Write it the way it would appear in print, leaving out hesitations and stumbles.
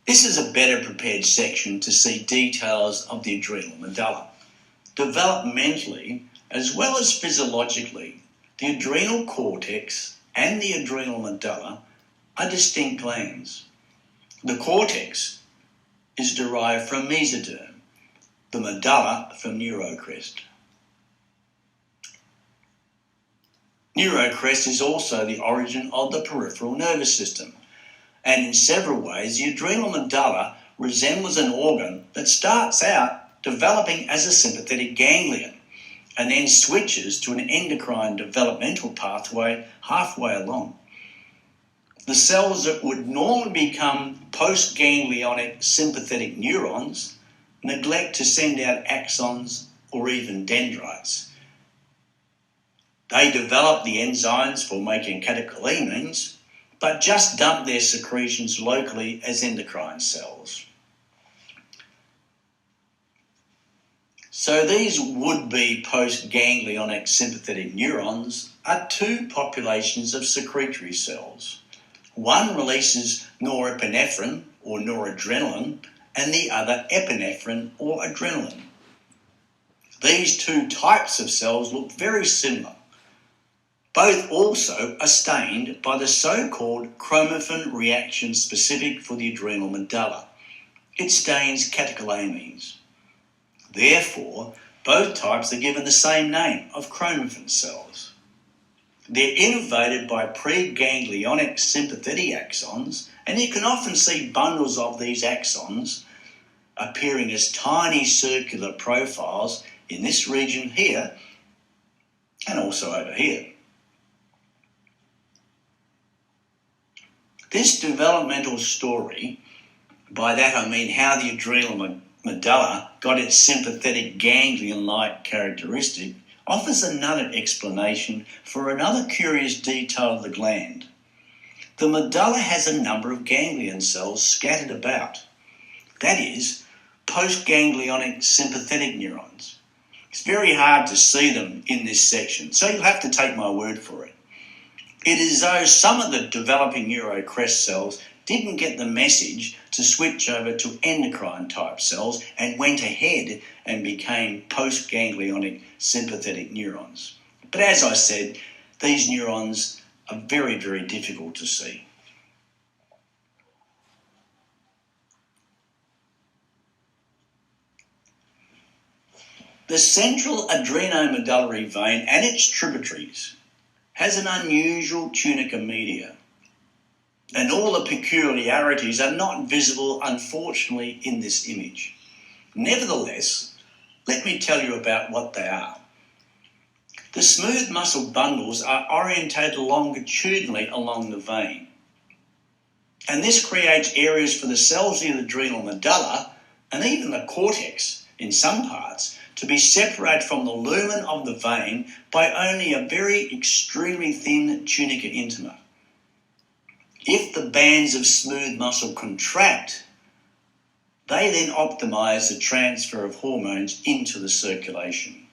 This is a better prepared section to see details of the adrenal medulla. Developmentally, as well as physiologically, the adrenal cortex and the adrenal medulla are distinct glands. The cortex is derived from mesoderm, the medulla from neurocrest. Neurocrest is also the origin of the peripheral nervous system, and in several ways the adrenal medulla resembles an organ that starts out developing as a sympathetic ganglion and then switches to an endocrine developmental pathway halfway along. The cells that would normally become postganglionic sympathetic neurons neglect to send out axons or even dendrites. They develop the enzymes for making catecholamines, but just dump their secretions locally as endocrine cells. So these would-be postganglionic sympathetic neurons are two populations of secretory cells. One releases norepinephrine or noradrenaline, and the other epinephrine or adrenaline. These two types of cells look very similar. Both also are stained by the so-called chromaffin reaction specific for the adrenal medulla. It stains catecholamines. Therefore, both types are given the same name of chromaffin cells. They're innervated by preganglionic sympathetic axons, and you can often see bundles of these axons appearing as tiny circular profiles in this region here and also over here. This developmental story, by that I mean how the adrenal medulla got its sympathetic ganglion-like characteristic, offers another explanation for another curious detail of the gland. The medulla has a number of ganglion cells scattered about. That is, postganglionic sympathetic neurons. It's very hard to see them in this section, so you'll have to take my word for it. It is as though some of the developing neurocrest cells didn't get the message to switch over to endocrine type cells and went ahead and became postganglionic sympathetic neurons. But as I said, these neurons are very, very difficult to see. The central adrenomedullary vein and its tributaries has an unusual tunica media, and all the peculiarities are not visible, unfortunately, in this image. Nevertheless, let me tell you about what they are. The smooth muscle bundles are orientated longitudinally along the vein, and this creates areas for the cells in the adrenal medulla and even the cortex in some parts to be separated from the lumen of the vein by only a very extremely thin tunica intima. If the bands of smooth muscle contract, they then optimize the transfer of hormones into the circulation.